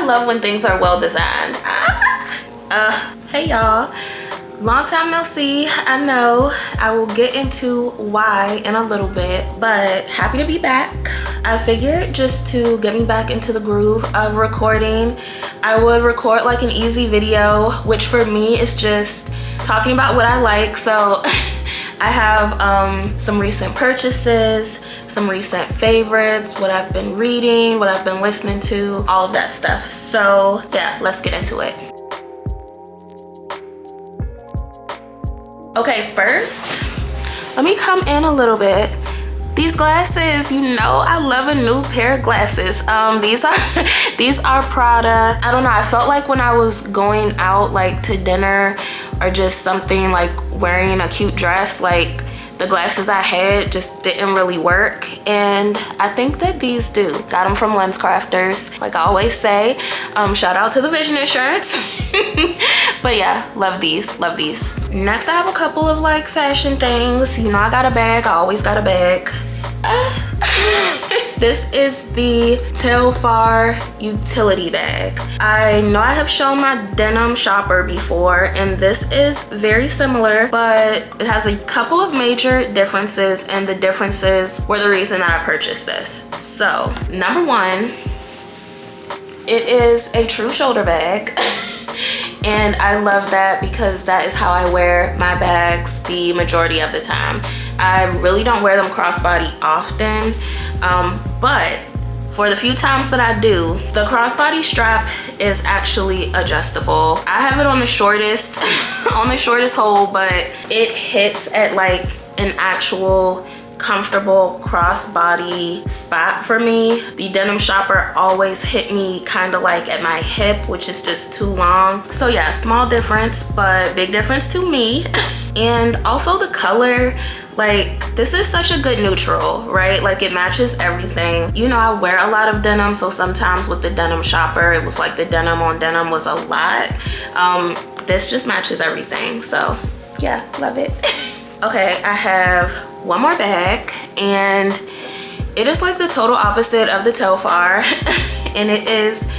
love when things are well designed. Hey y'all. Long time no see. I know I will get into why in a little bit, but happy to be back. I figured just to get me back into the groove of recording, I would record like an easy video, which for me is just talking about what I like. So I have some recent purchases, some recent favorites, what I've been reading, what I've been listening to, all of that stuff. So yeah, let's get into it. Okay, first, let me come in a little bit. These glasses, you know I love a new pair of glasses. These are Prada. I don't know, I felt like when I was going out like to dinner or just something like wearing a cute dress, like the glasses I had just didn't really work, and I think that these do. Got them from Lens Crafters, like I always say. Shout out to the Vision Insurance. But yeah, love these, love these. Next I have a couple of like fashion things. You know I got a bag, I always got a bag. This is the Telfar utility bag. I know I have shown my denim shopper before, and this is very similar, but it has a couple of major differences, and the differences were the reason that I purchased this. So, number one, it is a true shoulder bag. And I love that because that is how I wear my bags the majority of the time. I really don't wear them crossbody often, but for the few times that I do, the crossbody strap is actually adjustable. I have it on the shortest, on the shortest hole, but it hits at like an actual comfortable crossbody spot for me. The denim shopper always hit me kind of like at my hip, which is just too long. So yeah, small difference, but big difference to me. And also the color, like this is such a good neutral, right? Like it matches everything. You know, I wear a lot of denim, so sometimes with the denim shopper, it was like the denim on denim was a lot. This just matches everything. So yeah, love it. Okay, I have one more bag, and it is like the total opposite of the Telfar. And it is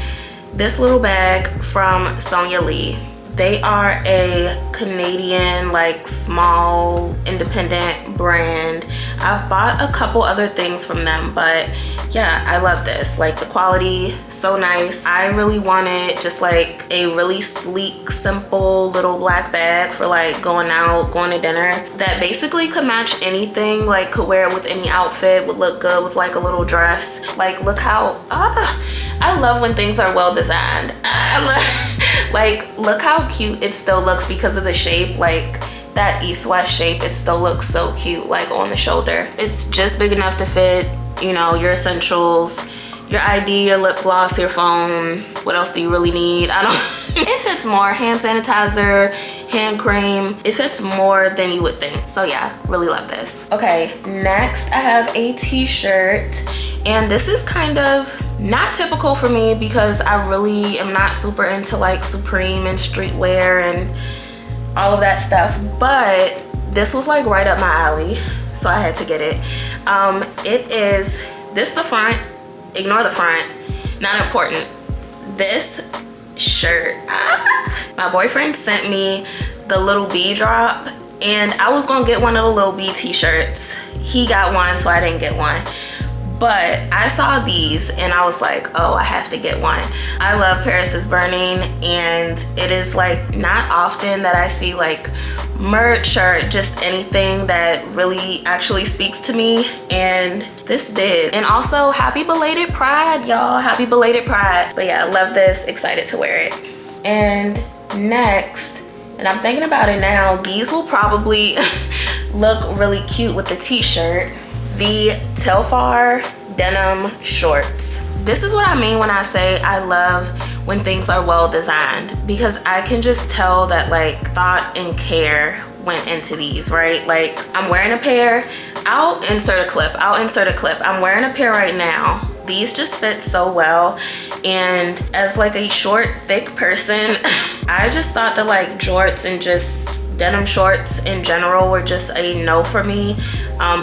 this little bag from Sonia Lee. They are a Canadian, like small independent brand. I've bought a couple other things from them, but yeah, I love this. Like the quality, so nice. I really wanted just like a really sleek, simple little black bag for like going out, going to dinner that basically could match anything, like could wear it with any outfit, would look good with like a little dress. Like look how, I love when things are well designed. Like look how cute it still looks because of the shape, like that east-west shape. It still looks so cute like on the shoulder. It's just big enough to fit, you know, your essentials, your ID, your lip gloss, your phone. What else do you really need? I don't. It fits more. Hand sanitizer, hand cream. It fits more than you would think. So yeah, really love this. Okay, next I have a t-shirt, and this is kind of not typical for me because I really am not super into like Supreme and streetwear and all of that stuff, but this was like right up my alley, so I had to get it. It is this the front, ignore the front, not important. This shirt, my boyfriend sent me the little B drop, and I was gonna get one of the little B t-shirts. He got one, so I didn't get one. But I saw these and I was like, oh, I have to get one. I love Paris is Burning, and it is like not often that I see like merch or just anything that really actually speaks to me, and this did. And also happy belated Pride, y'all. Happy belated Pride. But yeah, I love this, excited to wear it. And next, and I'm thinking about it now, these will probably look really cute with the t-shirt. The Telfar denim shorts. This is what I mean when I say I love when things are well designed, because I can just tell that like thought and care went into these, right? Like I'm wearing a pair, I'll insert a clip. I'm wearing a pair right now. These just fit so well, and as like a short, thick person, I just thought that like jorts and just denim shorts in general were just a no for me,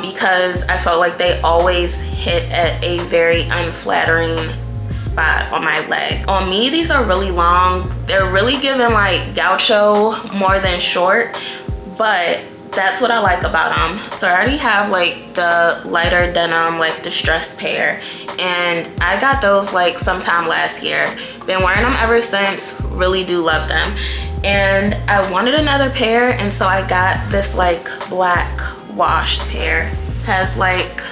because I felt like they always hit at a very unflattering spot on my leg. On me, these are really long. They're really giving like gaucho more than short, but that's what I like about them. So I already have like the lighter denim, like distressed pair, and I got those like sometime last year. Been wearing them ever since, really do love them. And I wanted another pair, and so I got this like black washed pair. Has like,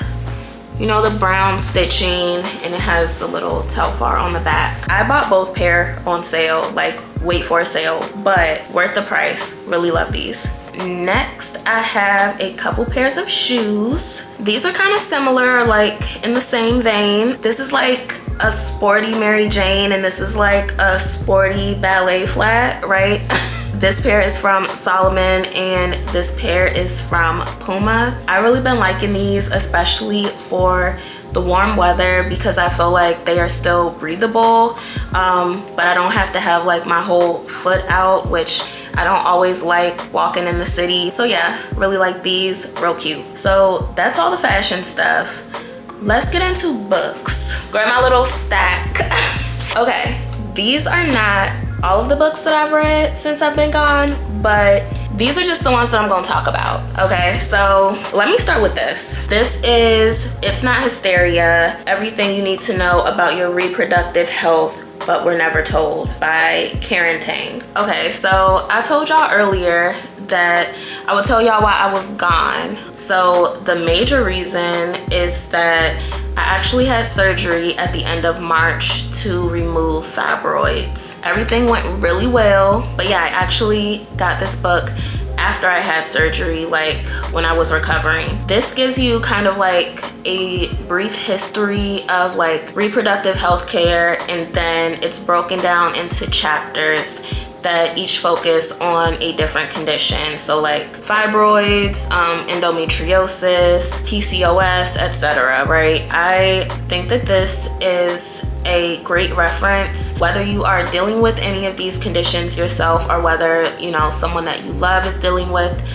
you know, the brown stitching, and it has the little Telfar on the back. I bought both pair on sale, like wait for a sale, but worth the price. Really love these. Next, I have a couple pairs of shoes. These are kind of similar, like in the same vein. This is like a sporty Mary Jane, and this is like a sporty ballet flat, right? This pair is from Solomon, and this pair is from Puma. I really been liking these, especially for the warm weather, because I feel like they are still breathable, but I don't have to have like my whole foot out, which I don't always like walking in the city. So yeah, really like these, real cute. So that's all the fashion stuff. Let's get into books. Grab my little stack. Okay, these are not all of the books that I've read since I've been gone, but these are just the ones that I'm gonna talk about. Okay, so let me start with this. This is It's Not Hysteria, Everything You Need to Know About Your Reproductive Health But Were Never Told by Karen Tang. Okay, so I told y'all earlier that I would tell y'all why I was gone. So the major reason is that I actually had surgery at the end of March to remove fibroids. Everything went really well, but yeah, I actually got this book after I had surgery, like when I was recovering. This gives you kind of like a brief history of like reproductive health care, and then it's broken down into chapters that each focus on a different condition. So like fibroids, endometriosis, PCOS, etc., right? I think that this is a great reference, whether you are dealing with any of these conditions yourself, or whether, you know, someone that you love is dealing with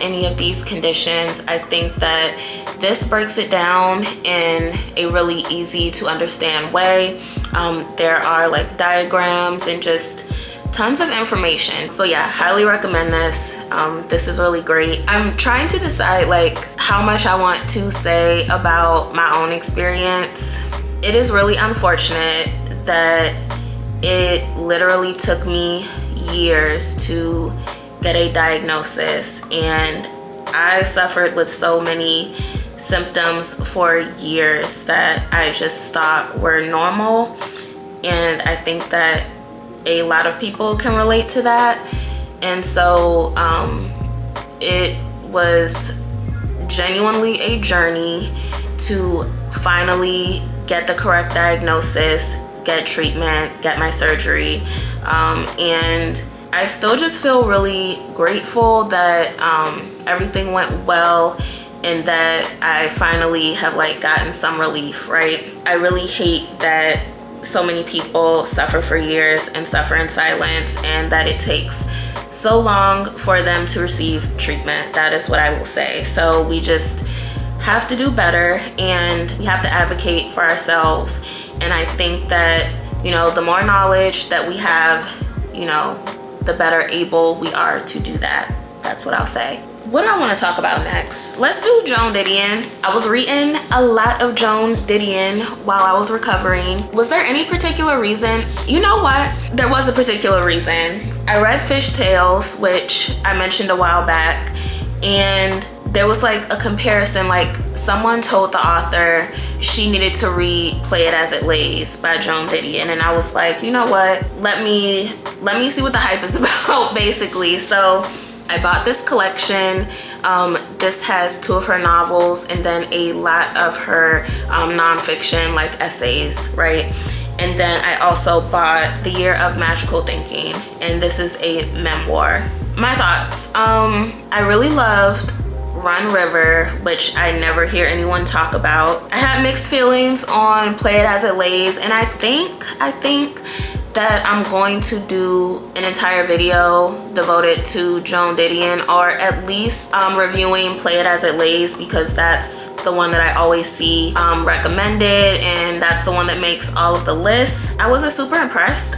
any of these conditions. I think that this breaks it down in a really easy to understand way. There are like diagrams and just tons of information. So yeah, highly recommend this. This is really great. I'm trying to decide like how much I want to say about my own experience. It is really unfortunate that it literally took me years to get a diagnosis, and I suffered with so many symptoms for years that I just thought were normal, and I think that a lot of people can relate to that. And so it was genuinely a journey to finally get the correct diagnosis, get treatment, get my surgery, and I still just feel really grateful that everything went well, and that I finally have like gotten some relief, right? I really hate that so many people suffer for years and suffer in silence, and that it takes so long for them to receive treatment. That is what I will say. So we just have to do better, and we have to advocate for ourselves. And I think that, you know, the more knowledge that we have, you know, the better able we are to do that. That's what I'll say. What do I want to talk about next? Let's do Joan Didion. I was reading a lot of Joan Didion while I was recovering. Was there any particular reason? You know what? There was a particular reason. I read Fishtails, which I mentioned a while back, and there was like a comparison, like someone told the author she needed to read Play It As It Lays by Joan Didion, and I was like, you know what? Let me see what the hype is about, basically. So I bought this collection. This has 2 of her novels and then a lot of her nonfiction, like essays, right? And then I also bought The Year of Magical Thinking, and this is a memoir. My thoughts. I really loved Run River, which I never hear anyone talk about. I had mixed feelings on Play It As It Lays, and I think that I'm going to do an entire video devoted to Joan Didion, or at least reviewing Play It As It Lays, because that's the one that I always see recommended, and that's the one that makes all of the lists. I wasn't super impressed.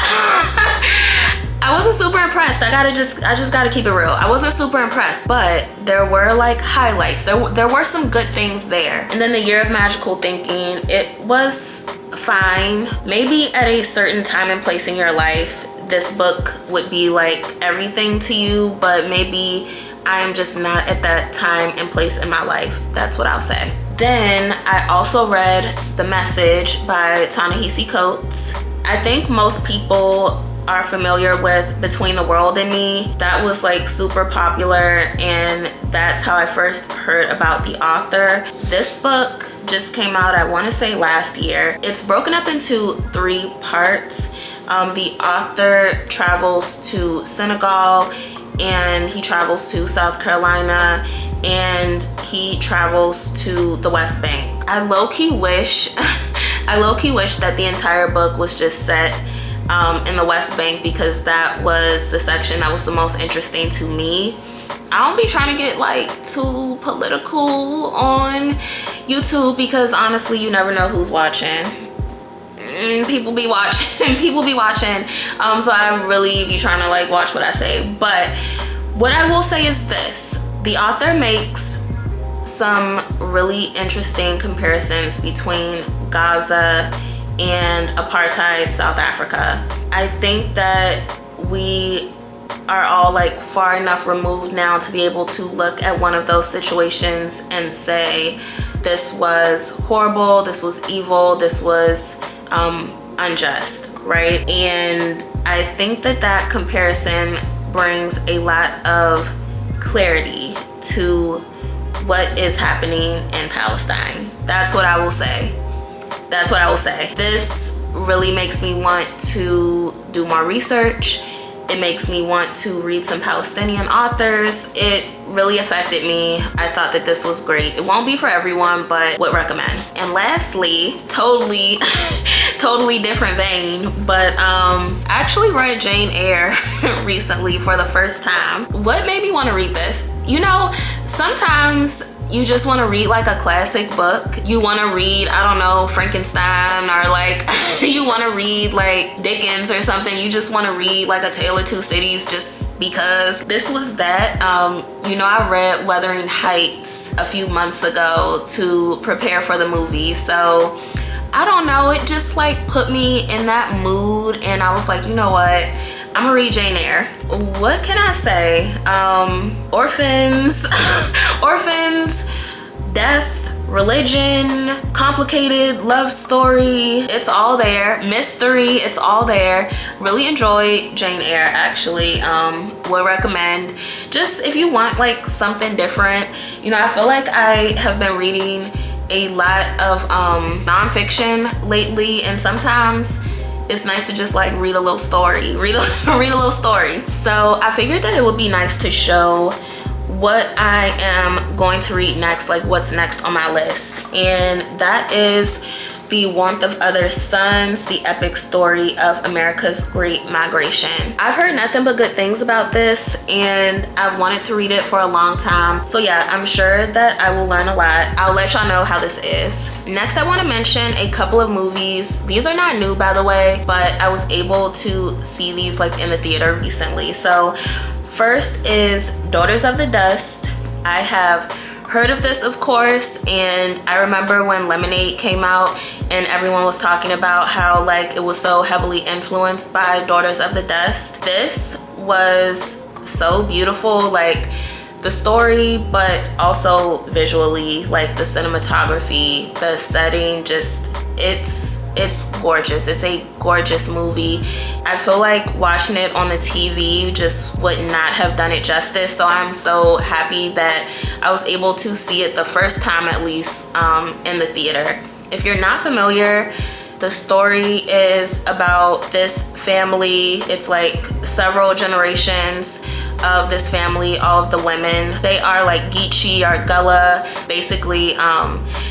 I wasn't super impressed. I just gotta keep it real. I wasn't super impressed, but there were like highlights. There were some good things there. And then the Year of Magical Thinking, it was fine. Maybe at a certain time and place in your life, this book would be like everything to you, but maybe I am just not at that time and place in my life. That's what I'll say. Then I also read The Message by Ta-Nehisi Coates. I think most people are familiar with Between the World and Me. That was like super popular, and that's how I first heard about the author. This book just came out, I want to say last year. It's broken up into 3 parts. The author travels to Senegal, and he travels to South Carolina, and he travels to the West Bank. I low-key wish that the entire book was just set in the West Bank, because that was the section that was the most interesting to me. I don't be trying to get like too political on YouTube, because honestly, you never know who's watching. People be watching. So I really be trying to like watch what I say. But what I will say is this: the author makes some really interesting comparisons between Gaza and apartheid South Africa. I think that we are all like far enough removed now to be able to look at one of those situations and say, this was horrible, this was evil, this was unjust, right? And I think that that comparison brings a lot of clarity to what is happening in Palestine. That's what I will say. That's what I will say. This really makes me want to do more research. It makes me want to read some Palestinian authors. It really affected me. I thought that this was great. It won't be for everyone, but would recommend. And lastly, totally different vein, but I actually read Jane Eyre recently for the first time. What made me want to read this? You know, sometimes you just want to read like a classic book. You want to read, I don't know, Frankenstein, or like you want to read like Dickens or something. You just want to read like A Tale of Two Cities just because. This was that. You know, I read Wuthering Heights a few months ago to prepare for the movie. So I don't know, it just like put me in that mood, and I was like, you know what? I'm gonna read Jane Eyre. What can I say? Orphans, death, religion, complicated love story. It's all there. Mystery, it's all there. Really enjoyed Jane Eyre, actually. Would recommend. Just if you want like something different. You know, I feel like I have been reading a lot of nonfiction lately, and sometimes it's nice to just like read a little story, read a little story. So I figured that it would be nice to show what I am going to read next, like what's next on my list. And that is The Warmth of Other Suns, the epic story of America's Great Migration. I've heard nothing but good things about this, and I've wanted to read it for a long time. So yeah, I'm sure that I will learn a lot. I'll let y'all know how this is. Next, I want to mention a couple of movies. These are not new, by the way, but I was able to see these like in the theater recently. So first is Daughters of the Dust. I have heard of this, of course, and I remember when Lemonade came out and everyone was talking about how like it was so heavily influenced by Daughters of the Dust. This was so beautiful, like the story, but also visually, like the cinematography, the setting, just it's gorgeous. It's a gorgeous movie. I feel like watching it on the TV just would not have done it justice. So I'm so happy that I was able to see it the first time, at least, in the theater. If you're not familiar, The story is about this family. It's like several generations of this family. All of the women, they are like Geechee or Gullah. Basically,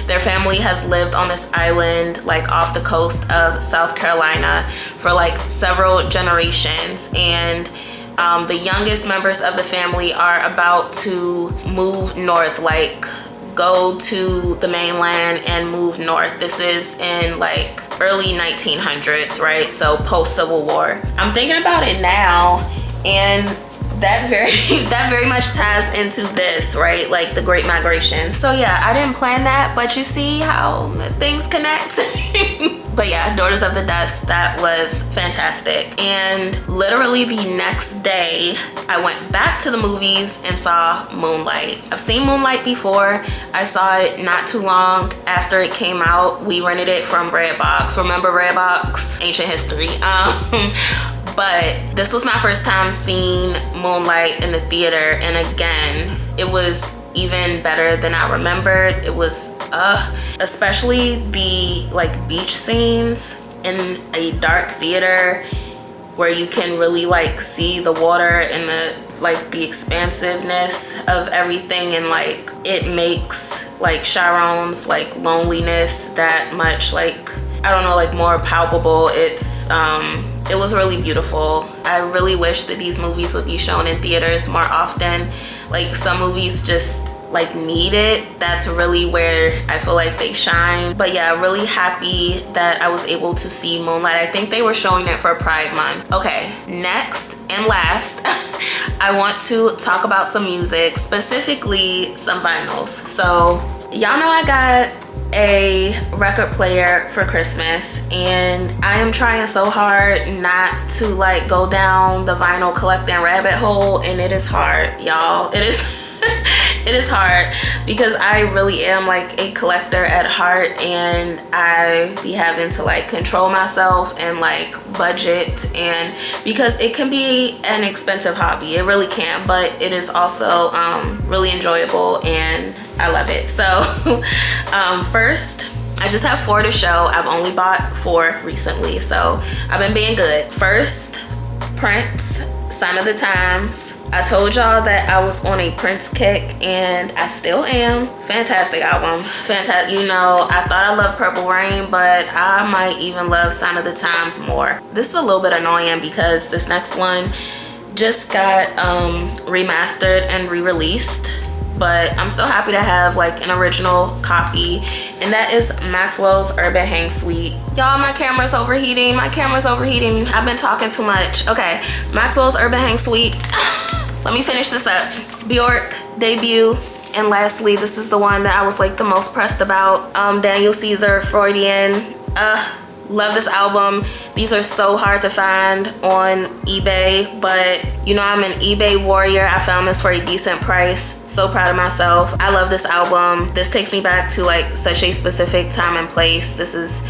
their family has lived on this island like off the coast of South Carolina for like several generations, and the youngest members of the family are about to move north, like go to the mainland and move north. This is in like early 1900s, right? So post Civil War. I'm thinking about it now, and that very much ties into this, right? Like the Great Migration. So yeah, I didn't plan that, but you see how things connect. But yeah, Daughters of the Dust, that was fantastic. And literally the next day, I went back to the movies and saw Moonlight. I've seen Moonlight before. I saw it not too long after it came out. We rented it from Redbox. Remember Redbox? Ancient history. But this was my first time seeing Moonlight in the theater, and again, it was even better than I remembered. It was especially the like beach scenes in a dark theater where you can really like see the water and the expansiveness of everything, and like it makes like Chiron's like loneliness that much, like, I don't know, like more palpable. It was really beautiful. I really wish that these movies would be shown in theaters more often. Like some movies just like need it. That's really where I feel like they shine. But yeah, really happy that I was able to see Moonlight. I think they were showing it for Pride Month. Okay, next and last, I want to talk about some music, specifically some vinyls. So y'all know I got a record player for Christmas, and I am trying so hard not to like go down the vinyl collecting rabbit hole, and it is hard, y'all. It is it is hard because I really am like a collector at heart, and I be having to like control myself and like budget, and because it can be an expensive hobby, it really can, but it is also really enjoyable and I love it. So first, I just have 4 to show. I've only bought 4 recently, so I've been being good. First, Prince, Sign of the Times. I told y'all that I was on a Prince kick, and I still am. Fantastic album. Fantastic. You know, I thought I loved Purple Rain, but I might even love Sign of the Times more. This is a little bit annoying because this next one just got remastered and re-released, but I'm so happy to have like an original copy, and that is Maxwell's Urban Hang Suite. Y'all, my camera's overheating. My camera's overheating. I've been talking too much. Okay, Maxwell's Urban Hang Suite. Let me finish this up. Bjork debut, and lastly, this is the one that I was like the most pressed about. Daniel Caesar, Freudian. Love this album. These are so hard to find on eBay, but you know I'm an eBay warrior. I found this for a decent price. So proud of myself. I love this album. This takes me back to like such a specific time and place. This is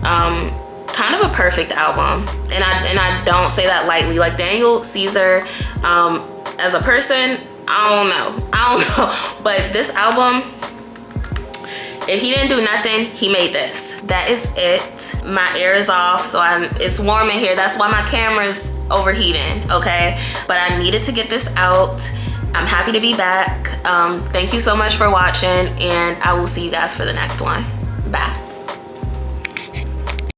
kind of a perfect album, and I don't say that lightly. Like Daniel Caesar, as a person, I don't know, but this album, if he didn't do nothing, he made this. That is it. My air is off, so it's warm in here. That's why my camera's overheating, okay? But I needed to get this out. I'm happy to be back. Thank you so much for watching, and I will see you guys for the next one. Bye.